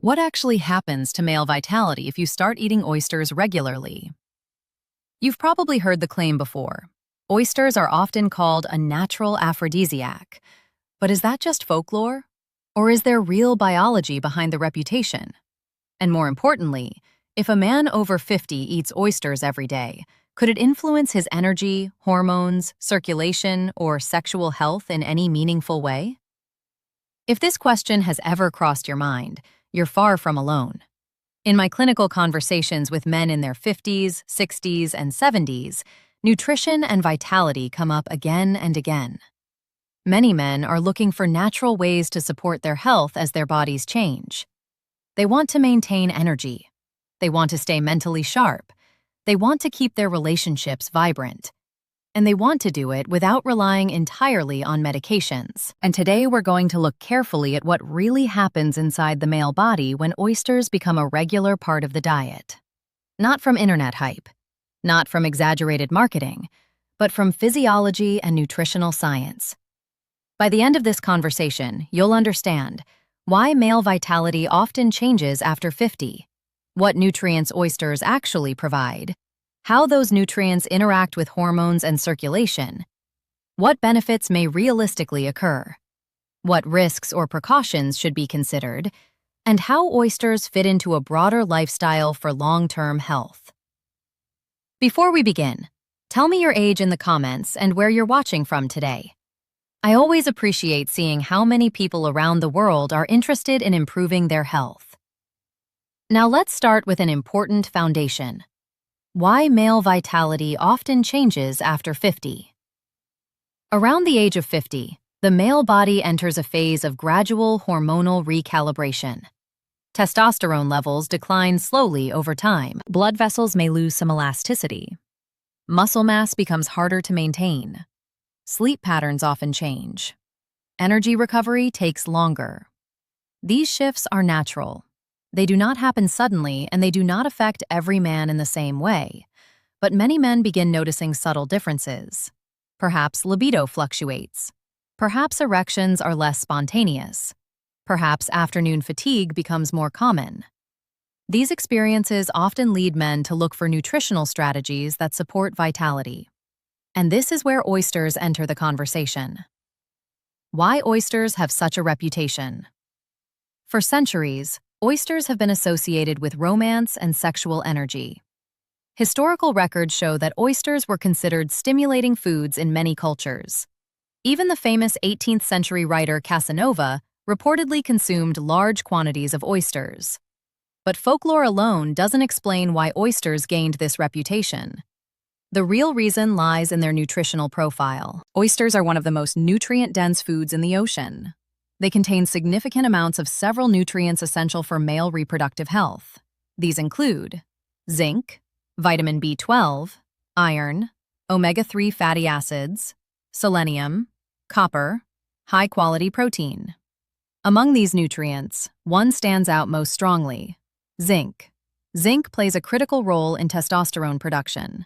What actually happens to male vitality if you start eating oysters regularly? You've probably heard the claim before. Oysters are often called a natural aphrodisiac. But is that just folklore? Or is there real biology behind the reputation? And more importantly, if a man over 50 eats oysters every day, could it influence his energy, hormones, circulation, or sexual health in any meaningful way? If this question has ever crossed your mind, you're far from alone. In my clinical conversations with men in their 50s, 60s, and 70s, nutrition and vitality come up again and again. Many men are looking for natural ways to support their health as their bodies change. They want to maintain energy. They want to stay mentally sharp. They want to keep their relationships vibrant. And they want to do it without relying entirely on medications. And today we're going to look carefully at what really happens inside the male body when oysters become a regular part of the diet. Not from internet hype, not from exaggerated marketing, but from physiology and nutritional science. By the end of this conversation, you'll understand why male vitality often changes after 50, what nutrients oysters actually provide, how those nutrients interact with hormones and circulation, what benefits may realistically occur, what risks or precautions should be considered, and how oysters fit into a broader lifestyle for long-term health. Before we begin, tell me your age in the comments and where you're watching from today. I always appreciate seeing how many people around the world are interested in improving their health. Now let's start with an important foundation. Why male vitality often changes after 50. Around the age of 50, the male body enters a phase of gradual hormonal recalibration. Testosterone levels decline slowly over time. Blood vessels may lose some elasticity. Muscle mass becomes harder to maintain. Sleep patterns often change. Energy recovery takes longer. These shifts are natural. They do not happen suddenly, and they do not affect every man in the same way. But many men begin noticing subtle differences. Perhaps libido fluctuates. Perhaps erections are less spontaneous. Perhaps afternoon fatigue becomes more common. These experiences often lead men to look for nutritional strategies that support vitality. And this is where oysters enter the conversation. Why oysters have such a reputation? For centuries, oysters have been associated with romance and sexual energy. Historical records show that oysters were considered stimulating foods in many cultures. Even the famous 18th century writer Casanova reportedly consumed large quantities of oysters. But folklore alone doesn't explain why oysters gained this reputation. The real reason lies in their nutritional profile. Oysters are one of the most nutrient-dense foods in the ocean. They contain significant amounts of several nutrients essential for male reproductive health. These include zinc, vitamin B12, iron, omega-3 fatty acids, selenium, copper, high-quality protein. Among these nutrients, one stands out most strongly: zinc. Zinc plays a critical role in testosterone production.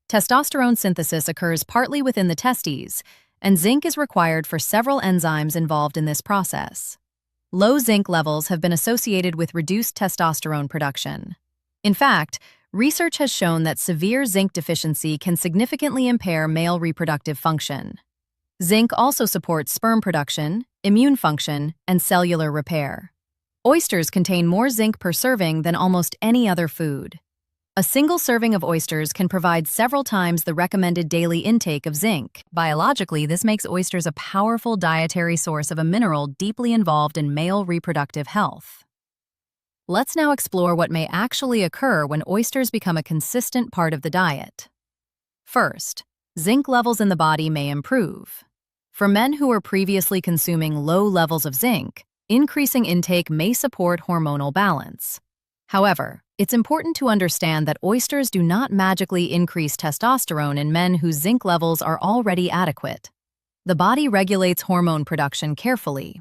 Testosterone synthesis occurs partly within the testes, and zinc is required for several enzymes involved in this process. Low zinc levels have been associated with reduced testosterone production. In fact, research has shown that severe zinc deficiency can significantly impair male reproductive function. Zinc also supports sperm production, immune function, and cellular repair. Oysters contain more zinc per serving than almost any other food. A single serving of oysters can provide several times the recommended daily intake of zinc. Biologically, this makes oysters a powerful dietary source of a mineral deeply involved in male reproductive health. Let's now explore what may actually occur when oysters become a consistent part of the diet. First, zinc levels in the body may improve. For men who were previously consuming low levels of zinc, increasing intake may support hormonal balance. However, it's important to understand that oysters do not magically increase testosterone in men whose zinc levels are already adequate. The body regulates hormone production carefully,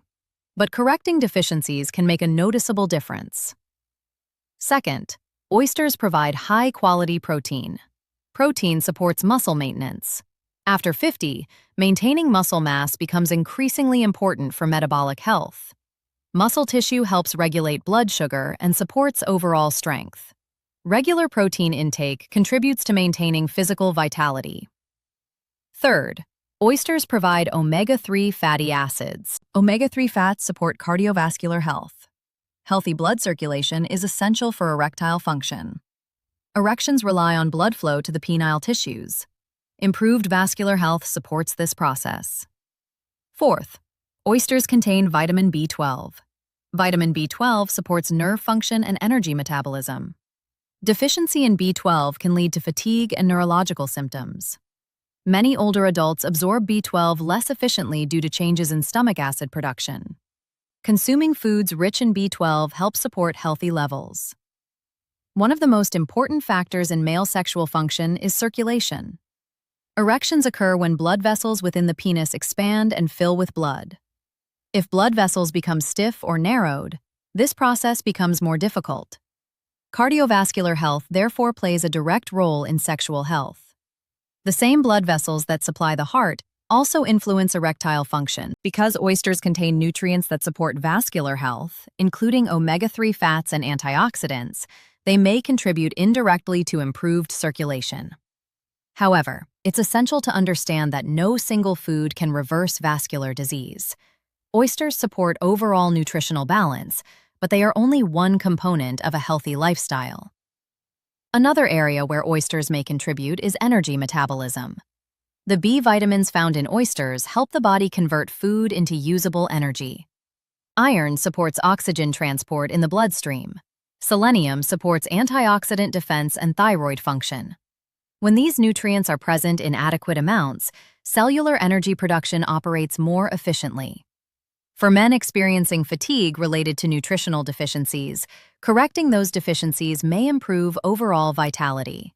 but correcting deficiencies can make a noticeable difference. Second, oysters provide high-quality protein. Protein supports muscle maintenance. After 50, maintaining muscle mass becomes increasingly important for metabolic health. Muscle tissue helps regulate blood sugar and supports overall strength. Regular protein intake contributes to maintaining physical vitality. Third, oysters provide omega-3 fatty acids. Omega-3 fats support cardiovascular health. Healthy blood circulation is essential for erectile function. Erections rely on blood flow to the penile tissues. Improved vascular health supports this process. Fourth, oysters contain vitamin B12. Vitamin B12 supports nerve function and energy metabolism. Deficiency in B12 can lead to fatigue and neurological symptoms. Many older adults absorb B12 less efficiently due to changes in stomach acid production. Consuming foods rich in B12 helps support healthy levels. One of the most important factors in male sexual function is circulation. Erections occur when blood vessels within the penis expand and fill with blood. If blood vessels become stiff or narrowed, this process becomes more difficult. Cardiovascular health therefore plays a direct role in sexual health. The same blood vessels that supply the heart also influence erectile function. Because oysters contain nutrients that support vascular health, including omega-3 fats and antioxidants, they may contribute indirectly to improved circulation. However, it's essential to understand that no single food can reverse vascular disease. Oysters support overall nutritional balance, but they are only one component of a healthy lifestyle. Another area where oysters may contribute is energy metabolism. The B vitamins found in oysters help the body convert food into usable energy. Iron supports oxygen transport in the bloodstream. Selenium supports antioxidant defense and thyroid function. When these nutrients are present in adequate amounts, cellular energy production operates more efficiently. For men experiencing fatigue related to nutritional deficiencies, correcting those deficiencies may improve overall vitality.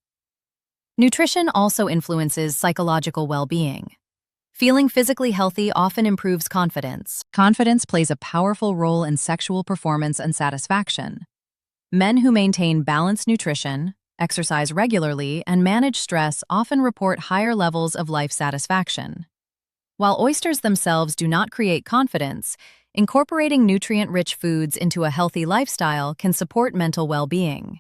Nutrition also influences psychological well-being. Feeling physically healthy often improves confidence. Confidence plays a powerful role in sexual performance and satisfaction. Men who maintain balanced nutrition, exercise regularly, and manage stress often report higher levels of life satisfaction. While oysters themselves do not create confidence, incorporating nutrient-rich foods into a healthy lifestyle can support mental well-being.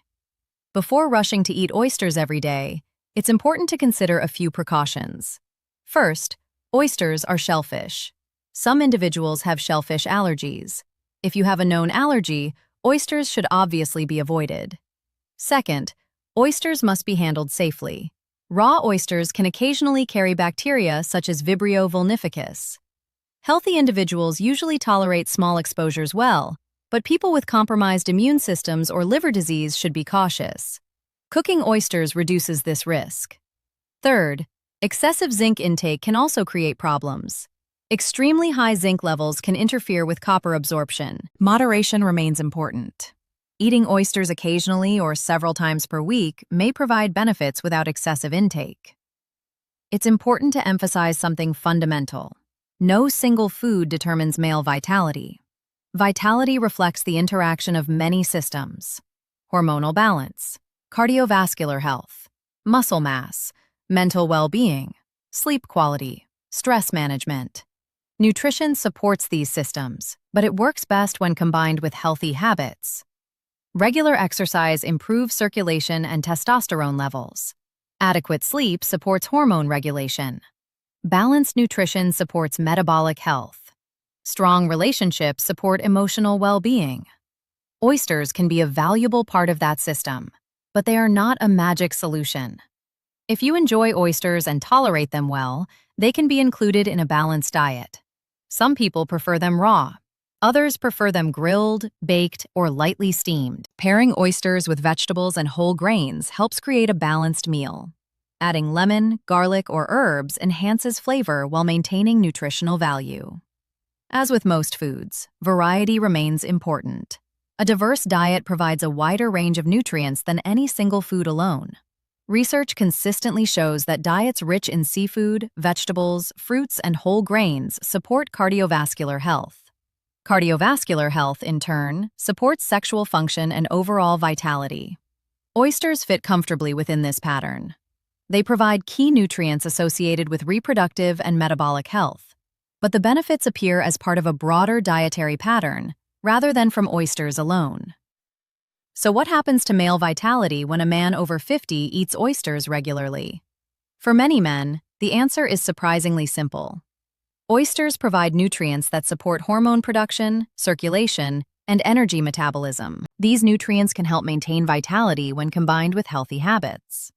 Before rushing to eat oysters every day, it's important to consider a few precautions. First, oysters are shellfish. Some individuals have shellfish allergies. If you have a known allergy, oysters should obviously be avoided. Second, oysters must be handled safely. Raw oysters can occasionally carry bacteria such as Vibrio vulnificus. Healthy individuals usually tolerate small exposures well, but people with compromised immune systems or liver disease should be cautious. Cooking oysters reduces this risk. Third, excessive zinc intake can also create problems. Extremely high zinc levels can interfere with copper absorption. Moderation remains important. Eating oysters occasionally or several times per week may provide benefits without excessive intake. It's important to emphasize something fundamental. No single food determines male vitality. Vitality reflects the interaction of many systems: hormonal balance, cardiovascular health, muscle mass, mental well-being, sleep quality, stress management. Nutrition supports these systems, but it works best when combined with healthy habits. Regular exercise improves circulation and testosterone levels. Adequate sleep supports hormone regulation. Balanced nutrition supports metabolic health. Strong relationships support emotional well-being. Oysters can be a valuable part of that system, but they are not a magic solution. If you enjoy oysters and tolerate them well, they can be included in a balanced diet. Some people prefer them raw. Others prefer them grilled, baked, or lightly steamed. Pairing oysters with vegetables and whole grains helps create a balanced meal. Adding lemon, garlic, or herbs enhances flavor while maintaining nutritional value. As with most foods, variety remains important. A diverse diet provides a wider range of nutrients than any single food alone. Research consistently shows that diets rich in seafood, vegetables, fruits, and whole grains support cardiovascular health. Cardiovascular health, in turn, supports sexual function and overall vitality. Oysters fit comfortably within this pattern. They provide key nutrients associated with reproductive and metabolic health, but the benefits appear as part of a broader dietary pattern rather than from oysters alone. So what happens to male vitality when a man over 50 eats oysters regularly? For many men, the answer is surprisingly simple. Oysters provide nutrients that support hormone production, circulation, and energy metabolism. These nutrients can help maintain vitality when combined with healthy habits.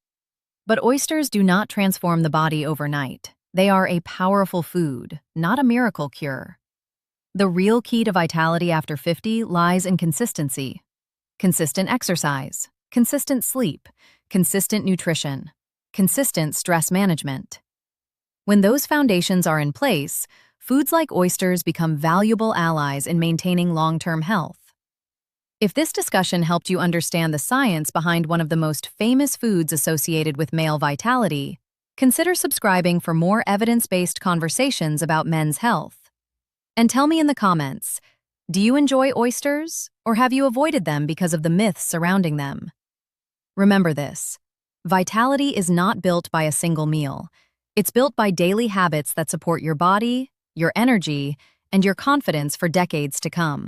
But oysters do not transform the body overnight. They are a powerful food, not a miracle cure. The real key to vitality after 50 lies in consistency. Consistent exercise, consistent sleep, consistent nutrition, consistent stress management. When those foundations are in place, foods like oysters become valuable allies in maintaining long-term health. If this discussion helped you understand the science behind one of the most famous foods associated with male vitality, consider subscribing for more evidence-based conversations about men's health. And tell me in the comments, do you enjoy oysters, or have you avoided them because of the myths surrounding them? Remember this: vitality is not built by a single meal. It's built by daily habits that support your body, your energy, and your confidence for decades to come.